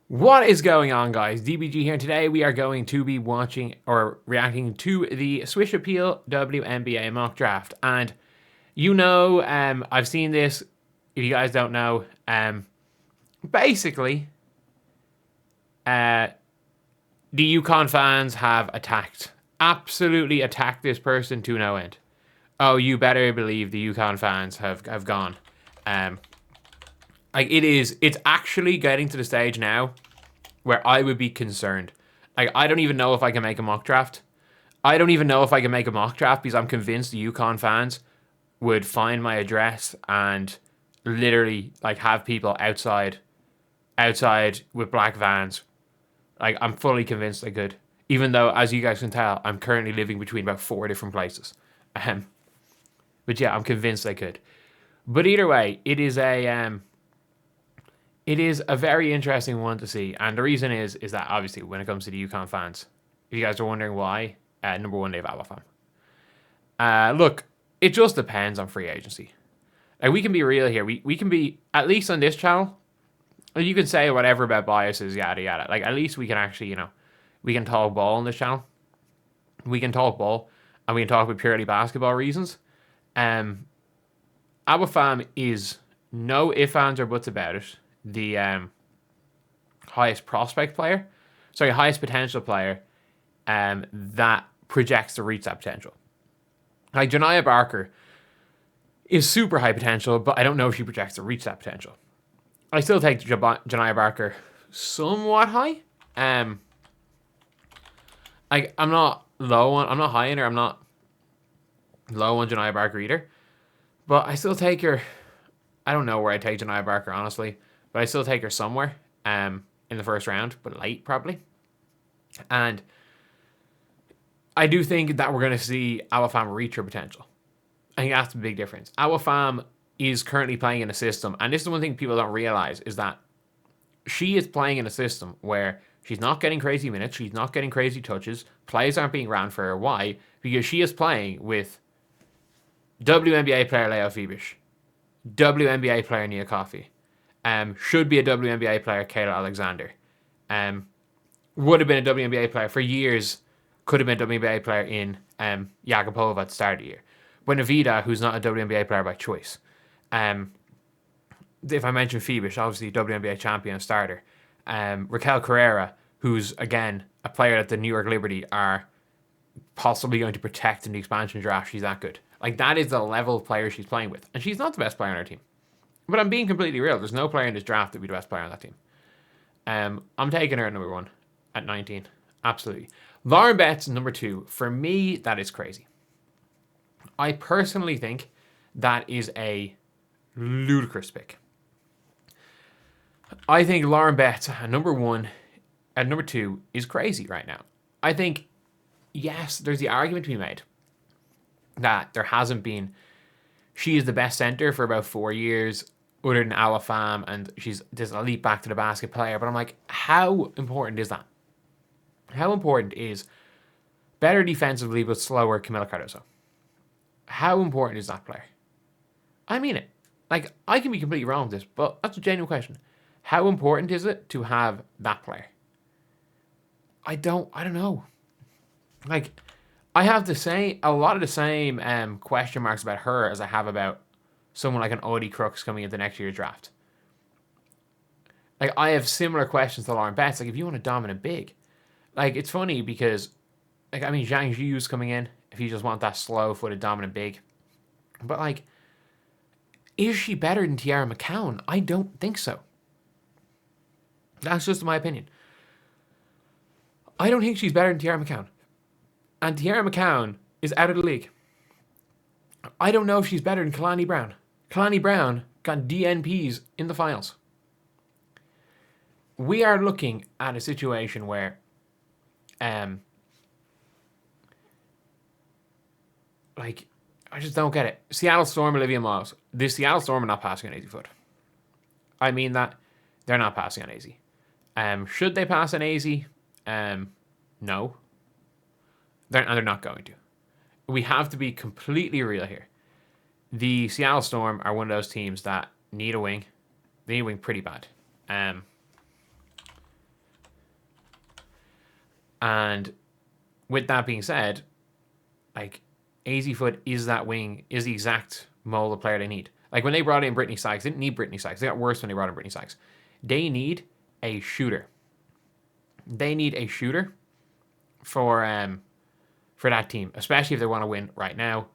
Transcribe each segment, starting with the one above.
What is going on, guys? DBG here. Today we are going to be watching or reacting to the Swish Appeal WNBA mock draft. And I've seen this. If you guys don't know, basically, the UConn fans have absolutely attacked this person to no end. Oh, you better believe the UConn fans have gone. It's actually getting to the stage now where I would be concerned. I don't even know if I can make a mock draft. I don't even know if I can make a mock draft because I'm convinced the UConn fans would find my address and literally have people outside with black vans. I'm fully convinced they could. Even though, as you guys can tell, I'm currently living between about 4 different places. But yeah, I'm convinced they could. But either way, it is a very interesting one to see, and the reason is that obviously when it comes to the UConn fans, if you guys are wondering why, number one, they have Awa Fam. Look, it just depends on free agency. We can be real here. We can be, at least on this channel, you can say whatever about biases, yada yada. At least we can actually, we can talk ball on this channel. We can talk ball, and we can talk with purely basketball reasons. Awa Fam is no ifs, ands, or buts about it the highest potential player that projects to reach that potential. Janiah Barker is super high potential, but I don't know if she projects to reach that potential. I still take Janiah Barker somewhat high. I'm not high in her. I'm not low on Janiah Barker either, but I still take her. I don't know where I take Janiah Barker, honestly. But I still take her somewhere in the first round, but late probably. And I do think that we're going to see Awa Fam reach her potential. I think that's the big difference. Awa Fam is currently playing in a system, and this is the one thing people don't realize, is that she is playing in a system where she's not getting crazy minutes, she's not getting crazy touches, plays aren't being ran for her. Why? Because she is playing with WNBA player Leo Phoebish, WNBA player Nia Coffey. Should be a WNBA player, Kayla Alexander. Would have been a WNBA player for years. Could have been a WNBA player in Yakupova at the start of the year. Buenavida, who's not a WNBA player by choice. If I mention Phoebish, obviously WNBA champion starter. Raquel Carrera, who's, again, a player that the New York Liberty are possibly going to protect in the expansion draft. She's that good. That is the level of player she's playing with. And she's not the best player on her team. But I'm being completely real. There's no player in this draft that would be the best player on that team. I'm taking her at number 1 at 19. Absolutely. Lauren Betts, number 2. For me, that is crazy. I personally think that is a ludicrous pick. I think Lauren Betts at number 1 and number 2 is crazy right now. I think, yes, there's the argument to be made that there hasn't been... She is the best center for about 4 years, other than Awa Fam, and she's this elite back to the basket player. But I'm like, how important is that? How important is better defensively but slower Camila Cardoso? How important is that player? I mean it. I can be completely wrong with this, but that's a genuine question. How important is it to have that player? I don't know. I have a lot of the same question marks about her as I have about someone like an Audie Crooks coming into next year's draft. I have similar questions to Lauren Betts. If you want a dominant big, it's funny because, Zhang Zhiu's coming in if you just want that slow-footed dominant big. But, is she better than Tiara McCown? I don't think so. That's just my opinion. I don't think she's better than Tiara McCown. And Tiara McCown is out of the league. I don't know if she's better than Kalani Brown. Kalani Brown got DNPs in the finals. We are looking at a situation where I just don't get it. Seattle Storm, Olivia Miles. The Seattle Storm are not passing on easy foot. I mean that they're not passing on easy. Should they pass on easy? No. They're not going to. We have to be completely real here. The Seattle Storm are one of those teams that need a wing. They need a wing pretty bad. And with that being said, like, AZ Foot is that wing, is the exact mold of player they need. Like, when they brought in Brittany Sykes, they didn't need Brittany Sykes. They got worse when they brought in Brittany Sykes. They need a shooter. They need a shooter for that team, especially if they want to win right now.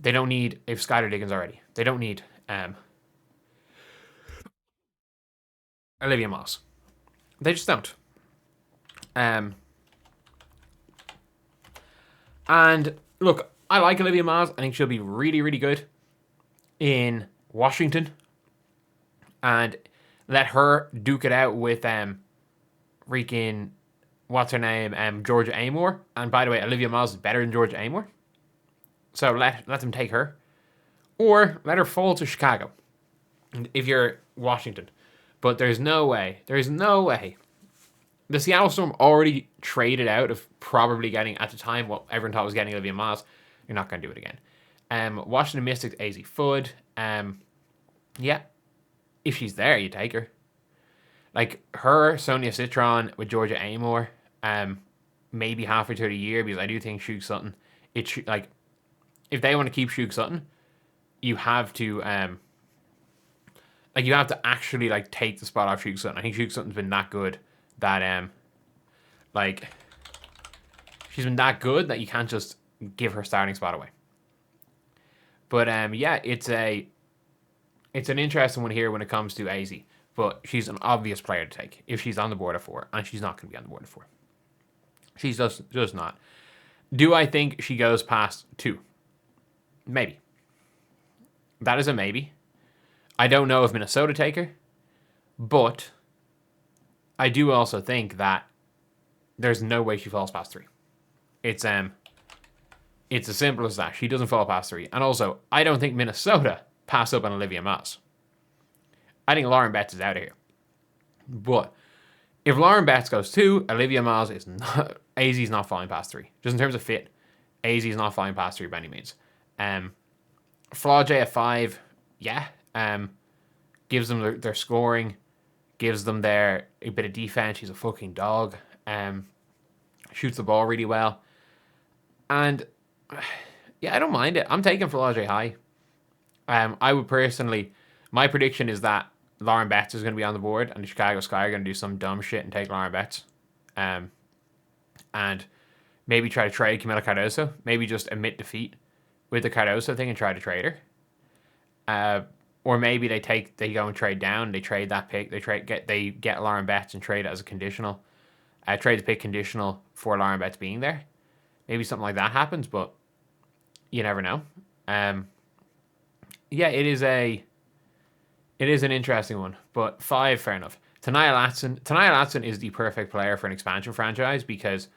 They don't need Skylar Diggins already. They don't need Olivia Moss. They just don't. And look, I like Olivia Moss. I think she'll be really, really good in Washington. And let her duke it out with freaking, what's her name, Georgia Amore. And by the way, Olivia Moss is better than Georgia Amore. So let them take her. Or let her fall to Chicago if you're Washington. But there's no way. There's no way. The Seattle Storm already traded out of probably getting, at the time, what everyone thought was getting Olivia Moss. You're not going to do it again. Washington Mystics, AZ Food. Yeah. If she's there, you take her. Like, her, Sonia Citron with Georgia Amore, maybe halfway through the year, because I do think Shug Sutton, like, if they want to keep Shug Sutton, you have to, you have to actually, like, take the spot off Shug Sutton. I think Shug Sutton's been that good that, she's been that good that you can't just give her starting spot away. But, yeah, it's an interesting one here when it comes to AZ. But she's an obvious player to take if she's on the board at 4, and she's not going to be on the board at 4. She's just not. Do I think she goes past 2? Maybe. That is a maybe. I don't know if Minnesota take her, but I do also think that there's no way she falls past 3. It's as simple as that. She doesn't fall past 3. And also, I don't think Minnesota pass up on Olivia Moss. I think Lauren Betts is out of here. But if Lauren Betts goes 2, Olivia Moss is not... AZ's not falling past 3. Just in terms of fit, AZ's not falling past 3 by any means. Flau'jae at 5, yeah. Gives them their scoring. Gives them a bit of defense. She's a fucking dog. Shoots the ball really well. And, yeah, I don't mind it. I'm taking Flau'jae high. I would personally... My prediction is that Lauren Betts is going to be on the board, and the Chicago Sky are going to do some dumb shit and take Lauren Betts. And maybe try to trade Camila Cardoso. Maybe just admit defeat with the Cardoso thing and try to trade her. Or maybe they go and trade down. They trade that pick. They get Lauren Betts and trade it as a conditional. Trade the pick conditional for Lauren Betts being there. Maybe something like that happens, but you never know. Yeah, it is an interesting one, but 5, fair enough. Tanaya Latson is the perfect player for an expansion franchise because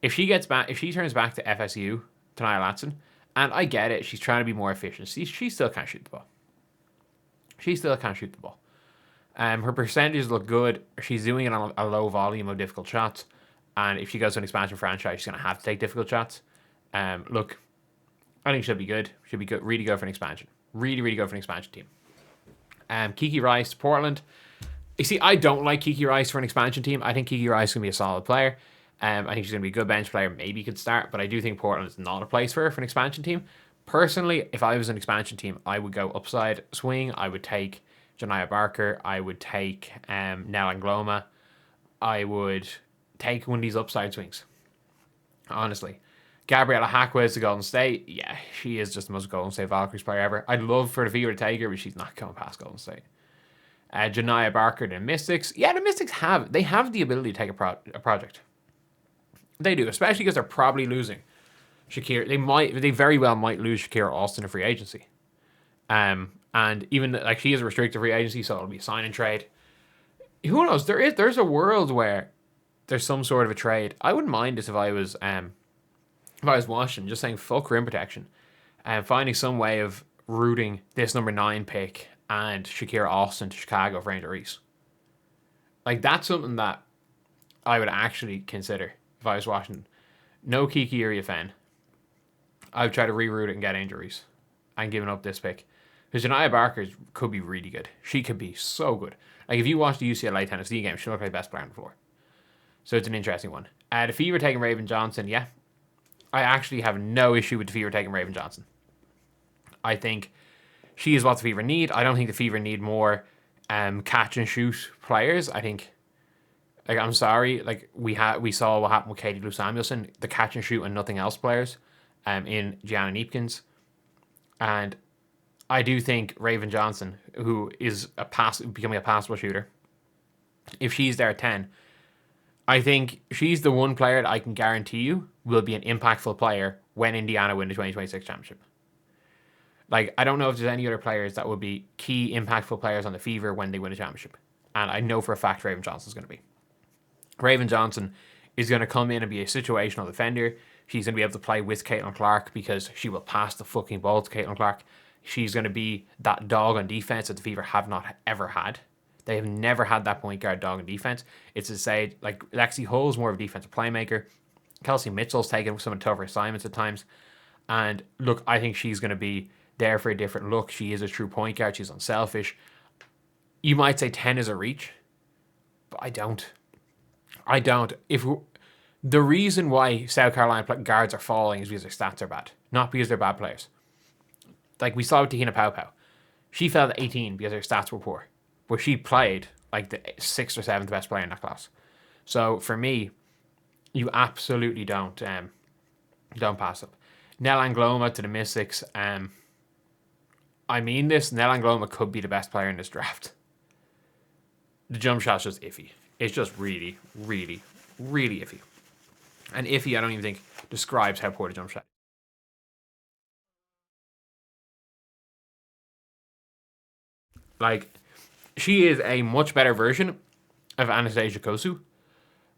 if she turns back to FSU, Tanaya Latson, and I get it, she's trying to be more efficient. She still can't shoot the ball. Her percentages look good. She's doing it on a low volume of difficult shots, and if she goes to an expansion franchise, she's going to have to take difficult shots. Look, I think she'll be good. She'll be good. Really go for an expansion. Really, really go for an expansion team. Kiki Rice, Portland. You see, I don't like Kiki Rice for an expansion team. I think Kiki Rice is going to be a solid player. I think she's going to be a good bench player. Maybe could start, but I do think Portland is not a place for her for an expansion team. Personally, if I was an expansion team, I would go upside swing. I would take Janiyah Barker. I would take Nell Angloma. I would take one of these upside swings. Honestly. Gabriella Hackways to Golden State. Yeah, she is just the most Golden State Valkyries player ever. I'd love for the Fever to take her, but she's not going past Golden State. Janiyah Barker, the Mystics. Yeah, the Mystics have the ability to take a project. They do, especially because they're probably losing Shakira. They very well might lose Shakira Austin in free agency. And even like she is a restricted free agency, so it'll be a sign and trade. Who knows? There's a world where there's some sort of a trade. I wouldn't mind this if I was Washington, just saying fuck rim protection and finding some way of rooting this number 9 pick and Shakira Austin to Chicago for Angel Reese. Like, that's something that I would actually consider if I was Washington. No Kiki Iriafen. I would try to reroute it and get Angel Reese and giving up this pick. Because Janiyah Barker could be really good. She could be so good. Like, if you watch the UCLA Tennessee game, she looked like the best player on the floor. So it's an interesting one. The Fever taking Raven Johnson, yeah. I actually have no issue with the Fever taking Raven Johnson. I think she is what the Fever need. I don't think the Fever need more catch and shoot players. I think, like, I'm sorry, like we saw what happened with Katie Lou Samuelson, the catch and shoot and nothing else players, in Gianna Neepkins, and I do think Raven Johnson, who is becoming a passable shooter, if she's there at 10, I think she's the one player that I can guarantee you will be an impactful player when Indiana win the 2026 championship. Like, I don't know if there's any other players that would be key impactful players on the Fever when they win a championship. And I know for a fact Raven Johnson's going to be. Raven Johnson is going to come in and be a situational defender. She's going to be able to play with Caitlin Clark because she will pass the fucking ball to Caitlin Clark. She's going to be that dog on defense that the Fever have not ever had. They have never had that point guard dog on defense. It's to say, like, Lexi Hull's more of a defensive playmaker. Kelsey Mitchell's taking some tougher assignments at times. And look, I think she's going to be there for a different look. She is a true point guard. She's unselfish. You might say 10 is a reach, but I don't. The reason why South Carolina guards are falling is because their stats are bad, not because they're bad players. Like we saw with Tahina Pau. She fell to 18 because her stats were poor, but she played like the 6th or 7th best player in that class. So for me, you absolutely don't pass up. Nell Angloma to the Mystics. I mean this, Nell Angloma could be the best player in this draft. The jump shot's just iffy. It's just really, really, really iffy. And iffy, I don't even think describes how poor the jump shot is. Like, she is a much better version of Anastasia Kosu,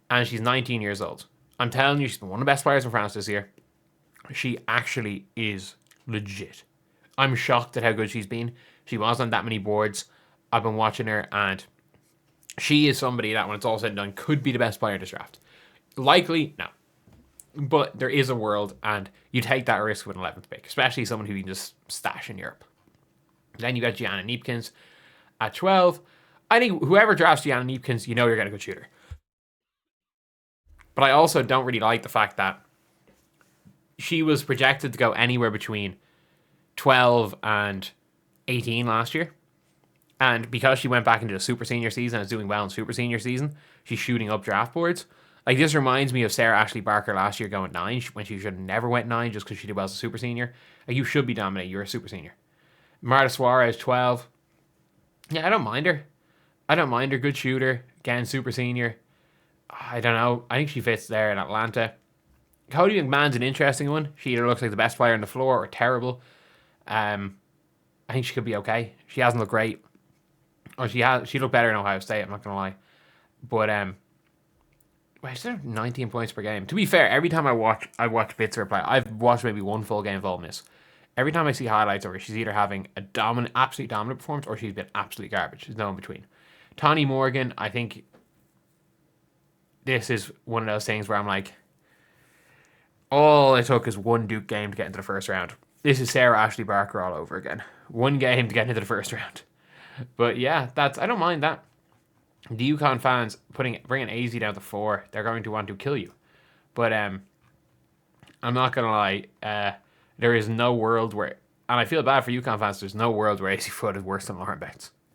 and she's 19 years old. I'm telling you, she's been one of the best players in France this year. She actually is legit. I'm shocked at how good she's been. She wasn't on that many boards. I've been watching her, and she is somebody that, when it's all said and done, could be the best player in this draft. Likely, no. But there is a world, and you take that risk with an 11th pick, especially someone who you can just stash in Europe. Then you got Gianna Neepkins at 12. I think whoever drafts Gianna Neepkins, you know you're getting a good shooter. But I also don't really like the fact that she was projected to go anywhere between 12 and 18 last year. And because she went back into the super senior season and is doing well in super senior season, she's shooting up draft boards. Like, this reminds me of Sarah Ashley Barker last year going 9 when she should have never went 9 just because she did well as a super senior. Like, you should be dominating. You're a super senior. Marta Suarez, 12. Yeah, I don't mind her. Good shooter. Again, super senior. I don't know. I think she fits there in Atlanta. Cody McMahon's an interesting one. She either looks like the best player on the floor or terrible. I think she could be okay. She hasn't looked great. Or she looked better in Ohio State, I'm not going to lie. But, she's 19 points per game. To be fair, every time I watch bits of her play, I've watched maybe one full game of Ole Miss. Every time I see highlights of her, she's either having a absolutely dominant performance, or she's been absolutely garbage. There's no in between. Tawny Morgan, I think this is one of those things where I'm like, all it took is one Duke game to get into the first round. This is Sarah Ashley Barker all over again. One game to get into the first round. But yeah, I don't mind that. The UConn fans bringing AZ down to 4, they're going to want to kill you. But I'm not going to lie, there is no world where, and I feel bad for UConn fans, there's no world where AC Foot is worse than Lauren Bates.